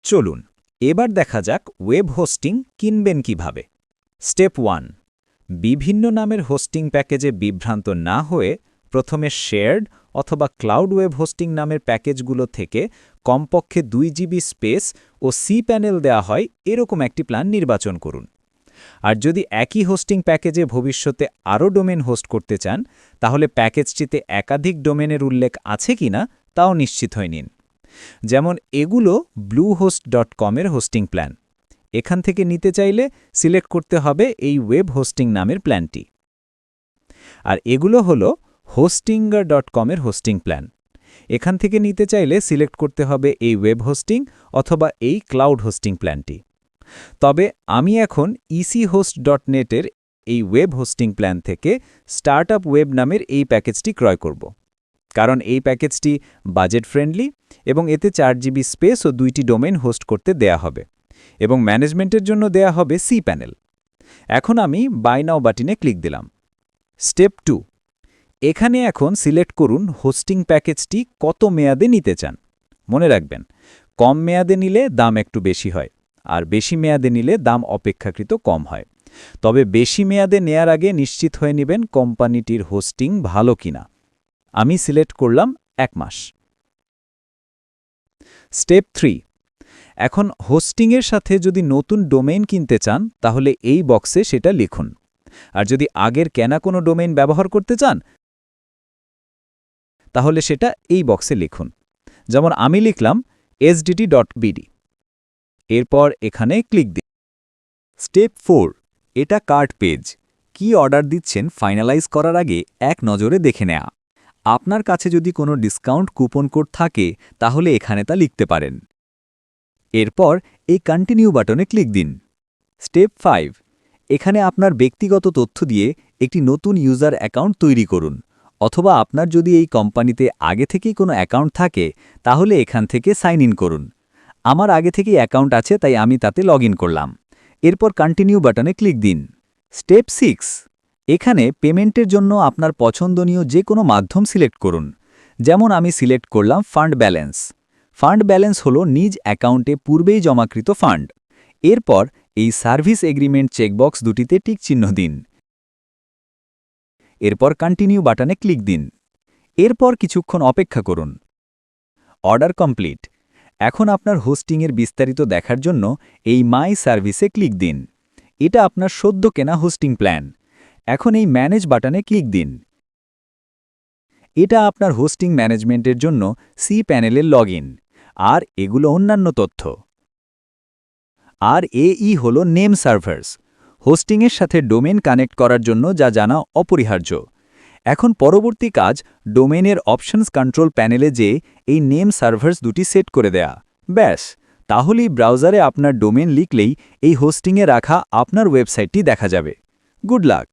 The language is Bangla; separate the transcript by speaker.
Speaker 1: চলুন এবার দেখা যাক ওয়েব হোস্টিং কিনবেন কিভাবে। স্টেপ 1, বিভিন্ন নামের হোস্টিং প্যাকেজে বিভ্রান্ত না হয়ে প্রথমে শেয়ার্ড অথবা ক্লাউড ওয়েব হোস্টিং নামের প্যাকেজগুলো থেকে কমপক্ষে 2 জিবি স্পেস ও সি প্যানেল দেওয়া হয় এরকম একটি প্ল্যান নির্বাচন করুন। আর যদি একই হোস্টিং প্যাকেজে ভবিষ্যতে আরও ডোমেন হোস্ট করতে চান, তাহলে প্যাকেজটিতে একাধিক ডোমেনের উল্লেখ আছে কিনা তাও নিশ্চিত হয়ে নিন। যেমন এগুলো bluehost.com এর হোস্টিং প্ল্যান। এখান থেকে নিতে চাইলে সিলেক্ট করতে হবে এই ওয়েব হোস্টিং নামের প্ল্যানটি। আর এগুলো হলো hostinger.com এর হোস্টিং প্ল্যান। এখান থেকে নিতে চাইলে সিলেক্ট করতে হবে এই ওয়েব হোস্টিং অথবা এই ক্লাউড হোস্টিং প্ল্যানটি। তবে আমি এখন echost.net এর এই ওয়েব হোস্টিং প্ল্যান থেকে স্টার্টআপ ওয়েব নামের এই প্যাকেজটি ক্রয় করব। কারণ এই প্যাকেজটি বাজেট ফ্রেন্ডলি এবং এতে 4 জিবি স্পেস ও 2টি ডোমেন হোস্ট করতে দেয়া হবে এবং ম্যানেজমেন্টের জন্য দেয়া হবে সি প্যানেল। এখন আমি বাই নাও বাটনে ক্লিক দিলাম। স্টেপ 2, এখানে এখন সিলেক্ট করুন হোস্টিং প্যাকেজটি কত মেয়াদে নিতে চান। মনে রাখবেন, কম মেয়াদে নিলে দাম একটু বেশি হয়, আর বেশি মেয়াদে নিলে দাম অপেক্ষাকৃত কম হয়। তবে বেশি মেয়াদে নেয়ার আগে নিশ্চিত হয়ে নেবেন কোম্পানিটির হোস্টিং ভালো কিনা। আমি সিলেক্ট করলাম 1 মাস। স্টেপ 3, এখন হোস্টিংয়ের সাথে যদি নতুন ডোমেইন কিনতে চান তাহলে এই বক্সে সেটা লিখুন। আর যদি আগের কেনা কোনো ডোমেইন ব্যবহার করতে চান তাহলে সেটা এই বক্সে লিখুন। যেমন আমি লিখলাম sdt.bd। এরপর এখানে ক্লিক দিন।
Speaker 2: স্টেপ 4, এটা কার্ট পেজ। কি অর্ডার দিচ্ছেন ফাইনালাইজ করার আগে এক নজরে দেখে নেওয়া। আপনার কাছে যদি কোনো ডিসকাউন্ট কুপন কোড থাকে তাহলে এখানে তা লিখতে পারেন। এরপর এই কন্টিনিউ বাটনে ক্লিক দিন। স্টেপ 5, এখানে আপনার ব্যক্তিগত তথ্য দিয়ে একটি নতুন ইউজার অ্যাকাউন্ট তৈরি করুন, অথবা আপনার যদি এই কোম্পানিতে আগে থেকেই কোনো অ্যাকাউন্ট থাকে তাহলে এখান থেকে সাইন ইন করুন। আমার আগে থেকেই অ্যাকাউন্ট আছে তাই আমি তাতে লগ ইন করলাম। এরপর কন্টিনিউ বাটনে ক্লিক দিন। স্টেপ 6, এখানে পেমেন্টের জন্য আপনার পছন্দনীয় যে কোনো মাধ্যম সিলেক্ট করুন। যেমন আমি সিলেক্ট করলাম ফান্ড ব্যালেন্স। ফান্ড ব্যালেন্স হলো নিজ অ্যাকাউন্টে পূর্বেই জমাকৃত ফান্ড। এরপর এই সার্ভিস এগ্রিমেন্ট চেকবক্স দুটিতে টিক চিহ্ন দিন। এরপর কন্টিনিউ বাটনে ক্লিক দিন। এরপর কিছুক্ষণ অপেক্ষা করুন। Order complete. এখন আপনার হোস্টিংয়ের বিস্তারিত দেখার জন্য এই মাই সার্ভিসে ক্লিক দিন। এটা আপনার সদ্য কেনা হোস্টিং প্ল্যান। এখন এই ম্যানেজ বাটনে ক্লিক দিন। এটা আপনার হোস্টিং ম্যানেজমেন্টের জন্য সি প্যানেলের লগ ইন, আর এগুলো অন্যান্য তথ্য। আর এই হলো নেম সার্ভার্স, হোস্টিংয়ের সাথে ডোমেন কানেক্ট করার জন্য যা জানা অপরিহার্য। এখন পরবর্তী কাজ ডোমেনের অপশনস কন্ট্রোল প্যানেলে যেয়ে এই নেম সার্ভার্স দুটি সেট করে দেয়া। ব্যাস, তাহলেই ব্রাউজারে আপনার ডোমেন লিখলেই এই হোস্টিংয়ে রাখা আপনার ওয়েবসাইটটি দেখা যাবে। Good luck!